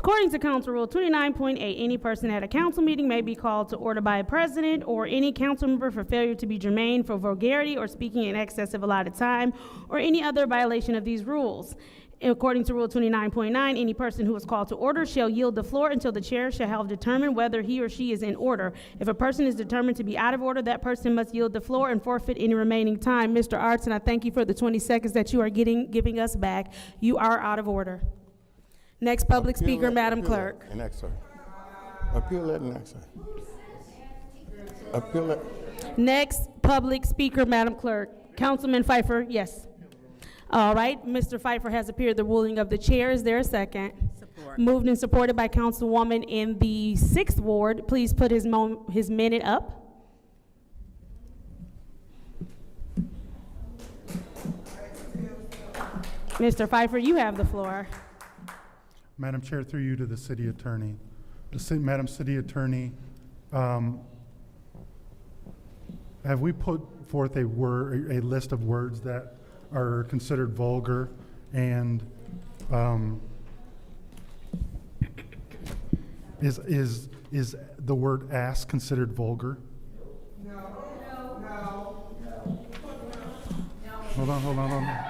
According to Council Rule 29.8, any person at a council meeting may be called to order by a president or any council member for failure to be germane, for vulgarity, or speaking in excess of allotted time, or any other violation of these rules. According to Rule 29.9, any person who is called to order shall yield the floor until the chair shall have determined whether he or she is in order. If a person is determined to be out of order, that person must yield the floor and forfeit any remaining time. Mr. Artson, I thank you for the 20 seconds that you are giving us back. You are out of order. Next public speaker, Madam Clerk. Next, sir. Appeal that next, sir. Appeal that. Next public speaker, Madam Clerk. Councilman Pfeiffer, yes. All right, Mr. Pfeiffer has appeared the ruling of the chair. Is there a second? Support. Moved and supported by Councilwoman in the 6th Ward. Please put his minute up. Mr. Pfeiffer, you have the floor. Madam Chair, through you to the City Attorney. Madam City Attorney, have we put forth a list of words that are considered vulgar, and is the word ass considered vulgar? No. Hold on.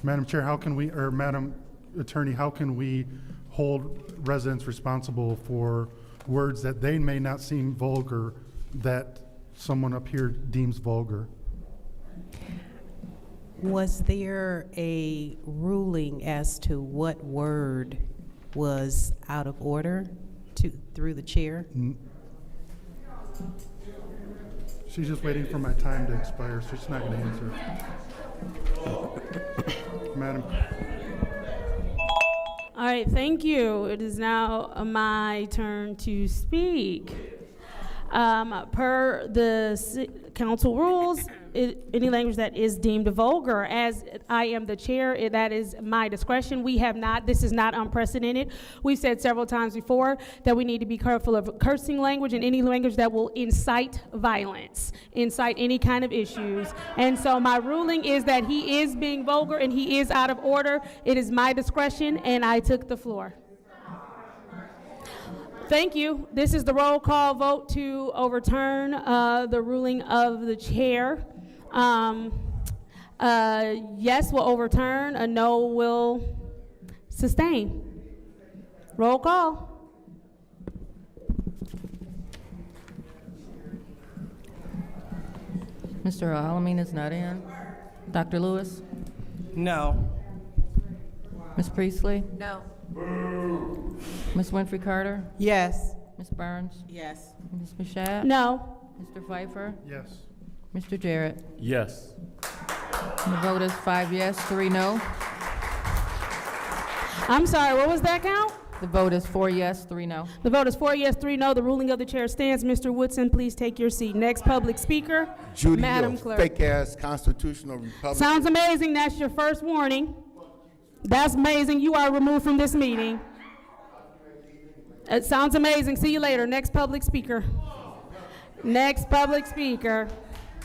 Madam Chair, how can we, or Madam Attorney, how can we hold residents responsible for words that they may not seem vulgar that someone up here deems vulgar? Was there a ruling as to what word was out of order through the chair? She's just waiting for my time to expire, so she's not going to answer. Madam. All right, thank you. It is now my turn to speak. Per the council rules, any language that is deemed vulgar, as I am the chair, that is my discretion. This is not unprecedented. We've said several times before that we need to be careful of cursing language and any language that will incite violence, incite any kind of issues. And so my ruling is that he is being vulgar and he is out of order. It is my discretion, and I took the floor. Thank you. This is the roll call vote to overturn the ruling of the chair. Yes will overturn, a no will sustain. Roll call. Mr. Alameen is not in. Dr. Lewis? No. Ms. Priestley? No. Ms. Winfrey Carter? Yes. Ms. Burns? Yes. Ms. Mashat? No. Mr. Pfeiffer? Yes. Mr. Jarrett? Yes. And the vote is 5 yes, 3 no. I'm sorry, what was that count? The vote is 4 yes, 3 no. The vote is 4 yes, 3 no. The ruling of the chair stands. Mr. Woodson, please take your seat. Next public speaker, Judy, Madam Clerk. fake-ass constitutional Republican. Sounds amazing. That's your first warning. That's amazing. You are removed from this meeting. It sounds amazing. See you later. Next public speaker. Next public speaker.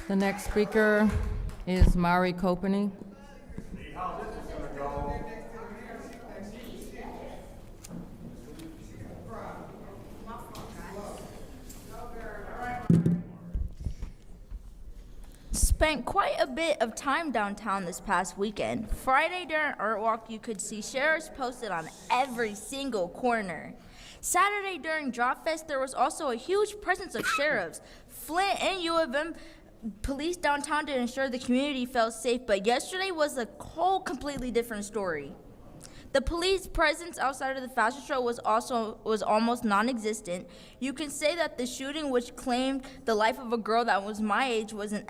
The next speaker is Mari Kopany. Spent quite a bit of time downtown this past weekend. Friday during Art Walk, you could see sheriffs posted on every single corner. Saturday during Drop Fest, there was also a huge presence of sheriffs. Flint and U of M police downtown to ensure the community felt safe, but yesterday was a whole completely different story. The police presence outside of the fashion show was almost non-existent. You can say that the shooting, which claimed the life of a girl that was my age, was an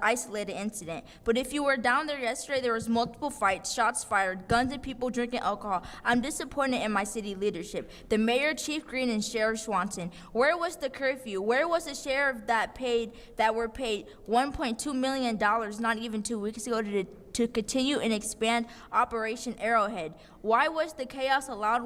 isolated incident. But if you were down there yesterday, there was multiple fights, shots fired, guns, and people drinking alcohol. I'm disappointed in my city leadership. The mayor, Chief Green, and Sheriff Swanson. Where was the curfew? Where was the sheriff that were paid $1.2 million not even 2 weeks ago to continue and expand Operation Arrowhead. Why was the chaos allowed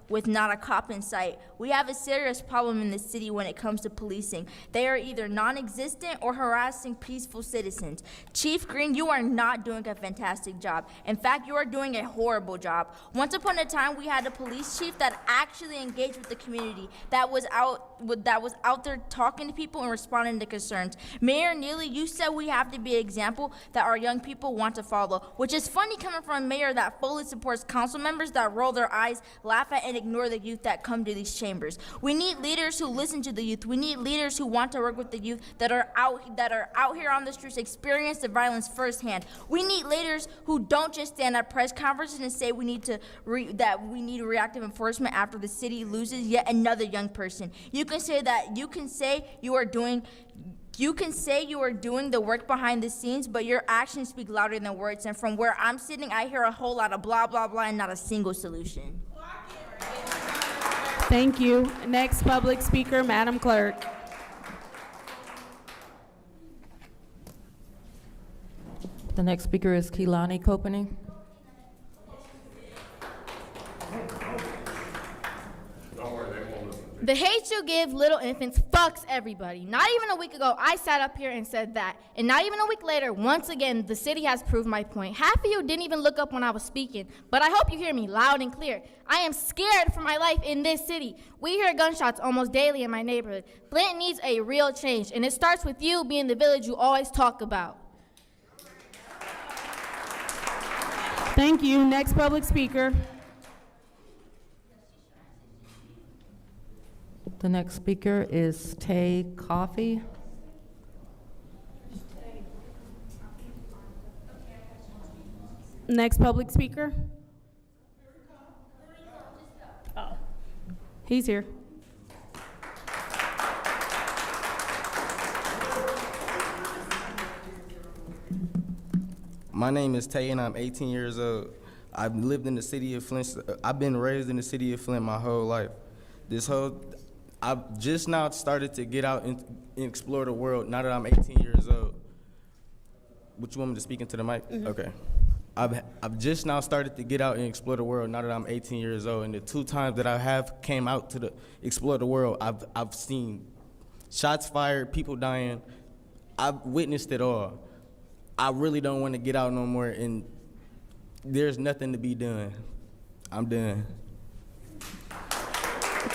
with not a cop in sight? We have a serious problem in the city when it comes to policing. They are either non-existent or harassing peaceful citizens. Chief Green, you are not doing a fantastic job. In fact, you are doing a horrible job. Once upon a time, we had a police chief that actually engaged with the community, that was out there talking to people and responding to concerns. Mayor Neely, you said we have to be an example that our young people want to follow, which is funny coming from a mayor that fully supports council members that roll their eyes, laugh at, and ignore the youth that come to these chambers. We need leaders who listen to the youth. We need leaders who want to work with the youth that are out here on the streets, experience the violence firsthand. We need leaders who don't just stand at press conferences and say we need reactive enforcement after the city loses yet another young person. You can say you are doing the work behind the scenes, but your actions speak louder than words. And from where I'm sitting, I hear a whole lot of blah, blah, blah, and not a single solution. Thank you. Next public speaker, Madam Clerk. The next speaker is Keelani Copening. The hate you give little infants fucks everybody. Not even a week ago, I sat up here and said that. And not even a week later, once again, the city has proved my point. Half of you didn't even look up when I was speaking, but I hope you hear me loud and clear. I am scared for my life in this city. We hear gunshots almost daily in my neighborhood. Flint needs a real change, and it starts with you being the village you always talk about. Thank you. Next public speaker. The next speaker is Tay Coffey. Next public speaker. Oh, he's here. My name is Tay and I'm 18 years old. I've lived in the city of Flint. I've been raised in the city of Flint my whole life. I've just now started to get out and explore the world now that I'm 18 years old. Would you want me to speak into the mic? Mm-hmm. Okay. I've just now started to get out and explore the world now that I'm 18 years old. And the 2 times that I have came out to explore the world, I've seen shots fired, people dying. I've witnessed it all. I really don't want to get out no more, and there's nothing to be done. I'm done.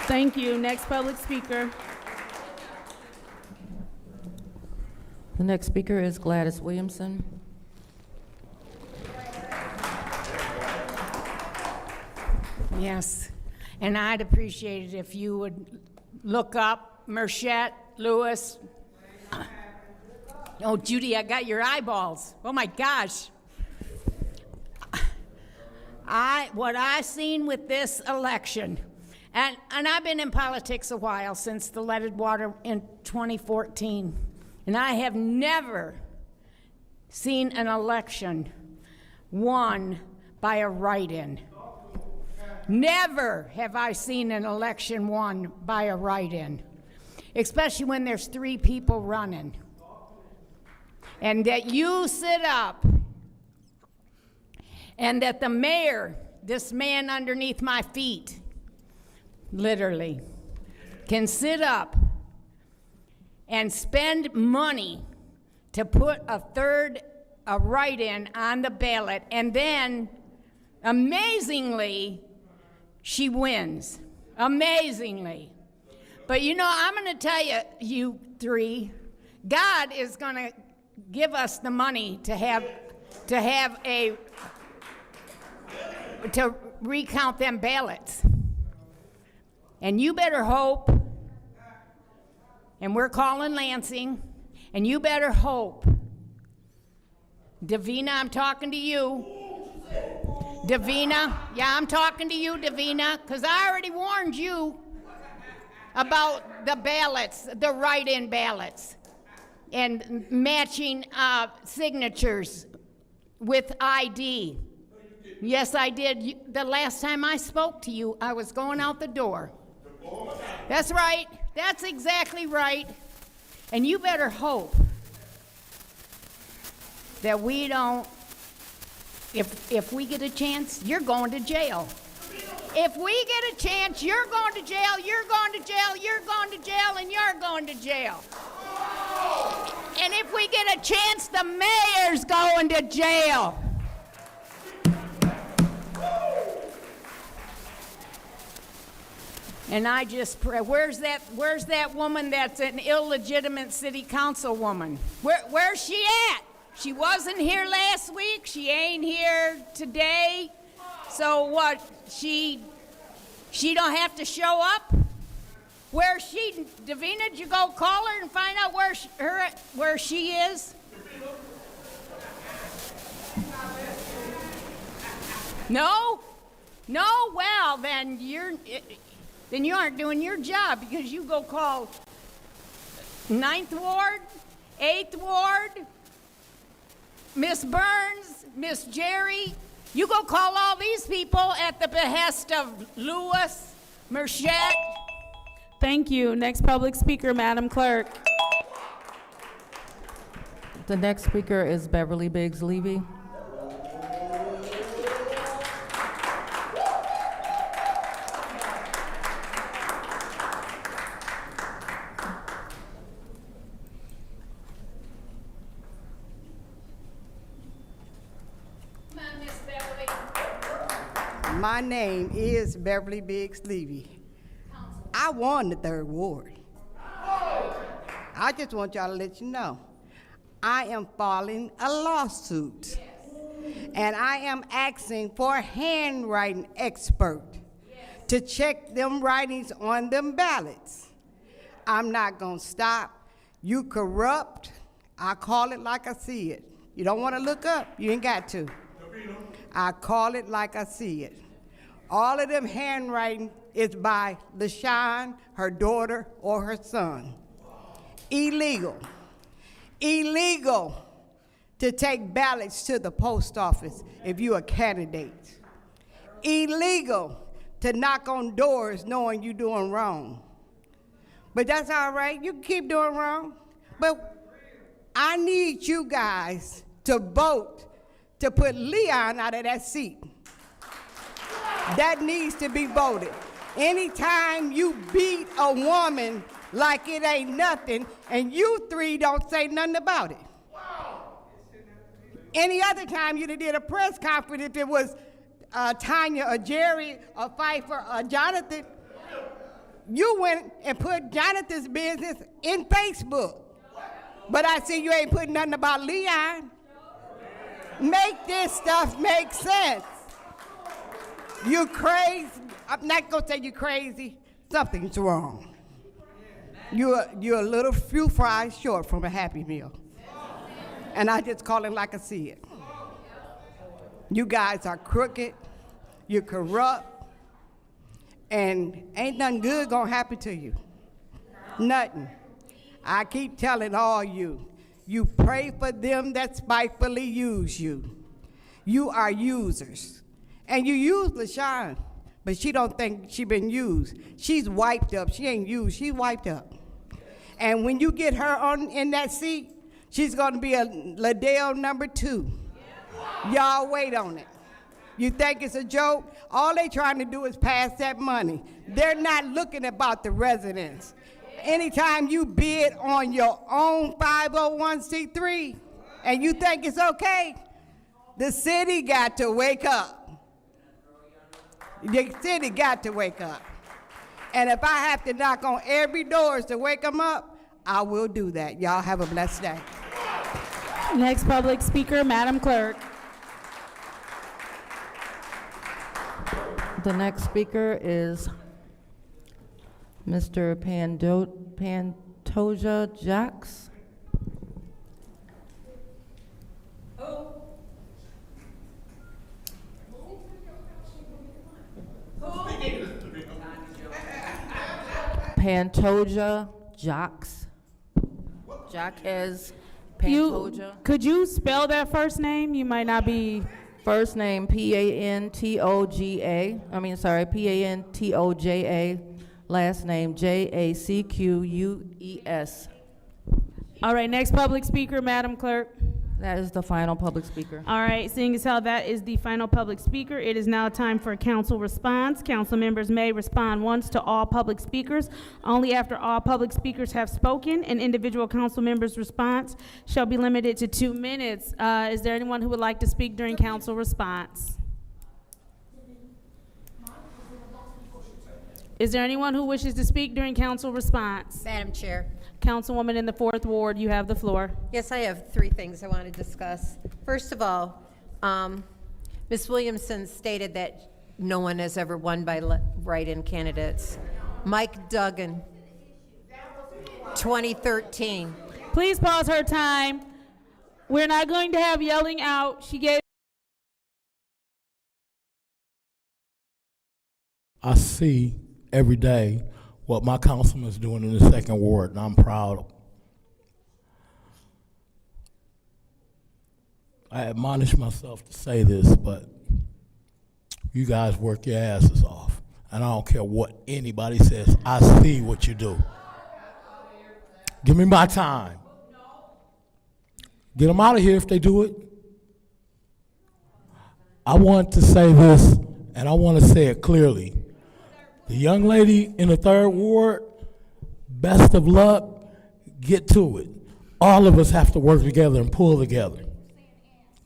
Thank you. Next public speaker. The next speaker is Gladys Williamson. Yes, and I'd appreciate it if you would look up Merchette, Lewis. Oh, Judy, I got your eyeballs. Oh my gosh. What I seen with this election, and I've been in politics a while, since the leaded water in 2014, and I have never seen an election won by a write-in. Never have I seen an election won by a write-in, especially when there's 3 people running. And that you sit up, and that the mayor, this man underneath my feet, literally, can sit up and spend money to put a write-in on the ballot, and then, amazingly, she wins. Amazingly. But you know, I'm going to tell you, you 3, God is going to give us the money to recount them ballots. And you better hope, and we're calling Lansing, and you better hope, Davina, I'm talking to you. Davina, yeah, I'm talking to you, Davina, because I already warned you about the ballots, the write-in ballots, and matching signatures with ID. Yes, I did. The last time I spoke to you, I was going out the door. That's right. That's exactly right. And you better hope that we don't if we get a chance, you're going to jail. If we get a chance, you're going to jail, you're going to jail, you're going to jail, and you're going to jail. And if we get a chance, the mayor's going to jail. And I just pray, where's that woman that's an illegitimate city council woman? Where's she at? She wasn't here last week, she ain't here today. So what, she don't have to show up? Where's she? Davina, did you go call her and find out where she is? No? No? Well, then you aren't doing your job, because you go call 9th Ward, 8th Ward, Miss Burns, Miss Jerry. You go call all these people at the behest of Lewis, Merchet. Thank you. Next public speaker, Madam Clerk. The next speaker is Beverly Biggs Levy. My name is Beverly Biggs Levy. I won the 3rd Ward. I just want y'all to let you know, I am filing a lawsuit. And I am asking for a handwriting expert to check them writings on them ballots. I'm not gonna stop. You corrupt. I call it like I see it. You don't wanna look up, you ain't got to. I call it like I see it. All of them handwriting is by LaShawn, her daughter, or her son. Illegal. Illegal to take ballots to the post office if you're a candidate. Illegal to knock on doors knowing you're doing wrong. But that's all right, you can keep doing wrong. But I need you guys to vote to put Leon out of that seat. That needs to be voted. Anytime you beat a woman like it ain't nothing, and you three don't say nothing about it. Any other time you'd have did a press conference if it was Tanya or Jerry or Pfeiffer or Jonathan. You went and put Jonathan's business in Facebook. But I see you ain't putting nothing about Leon. Make this stuff make sense. You crazy. I'm not gonna say you crazy. Something's wrong. You're a little few fries short from a Happy Meal. And I just call it like I see it. You guys are crooked. You're corrupt. And ain't nothing good gonna happen to you. Nothing. I keep telling all you, you pray for them that spitefully use you. You are users. And you use LaShawn, but she don't think she been used. She's wiped up. She ain't used. She's wiped up. And when you get her in that seat, she's going to be a Liddell number 2. Y'all wait on it. You think it's a joke? All they trying to do is pass that money. They're not looking about the residents. Anytime you bid on your own 501c3 and you think it's okay, the city got to wake up. The city got to wake up. And if I have to knock on every door to wake them up, I will do that. Y'all have a blessed day. Next public speaker, Madam Clerk. The next speaker is Mr. Pantoja Jacks. Pantoja Jacks. Jacques Pantoja. Could you spell that first name? You might not be. First name Pantoja. Pantoja. Last name Jacques. All right, next public speaker, Madam Clerk. That is the final public speaker. All right, seeing as how that is the final public speaker, it is now time for a council response. Council members may respond once to all public speakers. Only after all public speakers have spoken, an individual council member's response shall be limited to 2 minutes. Is there anyone who would like to speak during council response? Is there anyone who wishes to speak during council response? Madam Chair. Councilwoman in the 4th Ward, you have the floor. Yes, I have 3 things I want to discuss. First of all, Ms. Williamson stated that no one has ever won by write-in candidates. Mike Duggan, 2013. Please pause her time. We're not going to have yelling out. She gave. I see every day what my councilman is doing in the 2nd Ward, and I'm proud. I admonish myself to say this, but you guys work your asses off, and I don't care what anybody says. I see what you do. Give me my time. Get them out of here if they do it. I want to say this, and I want to say it clearly. The young lady in the 3rd Ward, best of luck, get to it. All of us have to work together and pull together.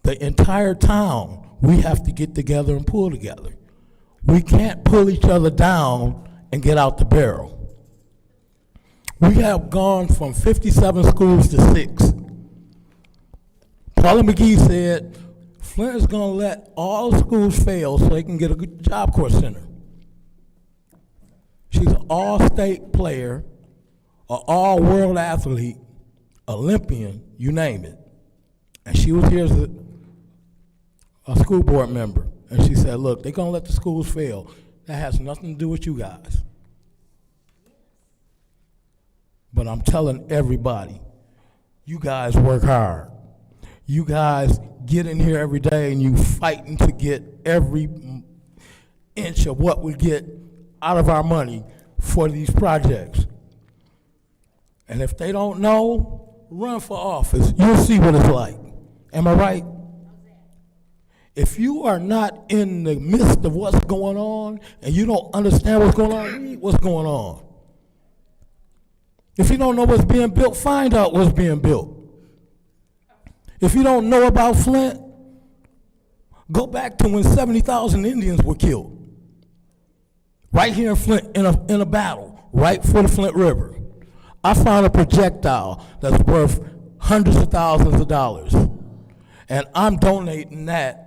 The entire town, we have to get together and pull together. We can't pull each other down and get out the barrel. We have gone from 57 schools to 6. Paula McGee said, Flint is gonna let all schools fail so they can get a good Job Corps center. She's an all-state player, an all-world athlete, Olympian, you name it. And she was here as a school board member. And she said, look, they're gonna let the schools fail. That has nothing to do with you guys. But I'm telling everybody, you guys work hard. You guys get in here every day and you fighting to get every inch of what we get out of our money for these projects. And if they don't know, run for office. You'll see what it's like. Am I right? If you are not in the midst of what's going on and you don't understand what's going on, read what's going on. If you don't know what's being built, find out what's being built. If you don't know about Flint, go back to when 70,000 Indians were killed. Right here in Flint, in a battle, right for the Flint River. I found a projectile that's worth hundreds of thousands of dollars. And I'm donating that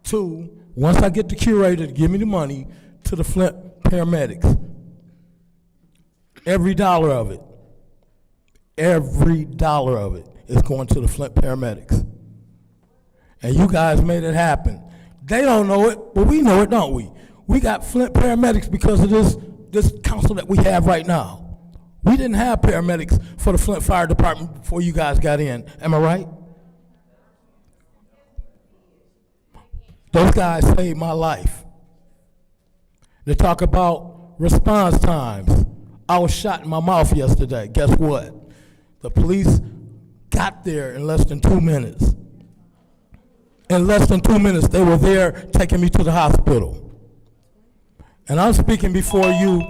to, once I get the curator to give me the money, to the Flint paramedics. Every dollar of it is going to the Flint paramedics. And you guys made it happen. They don't know it, but we know it, don't we? We got Flint paramedics because of this council that we have right now. We didn't have paramedics for the Flint Fire Department before you guys got in. Am I right? Those guys saved my life. They talk about response times. I was shot in my mouth yesterday. Guess what? The police got there in less than 2 minutes. In less than 2 minutes, they were there taking me to the hospital. And I'm speaking before you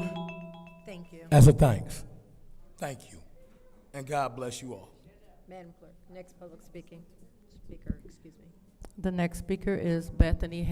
Thank you. as a thanks. Thank you. And God bless you all. Madam Clerk, next public speaker, excuse me. The next speaker is Bethany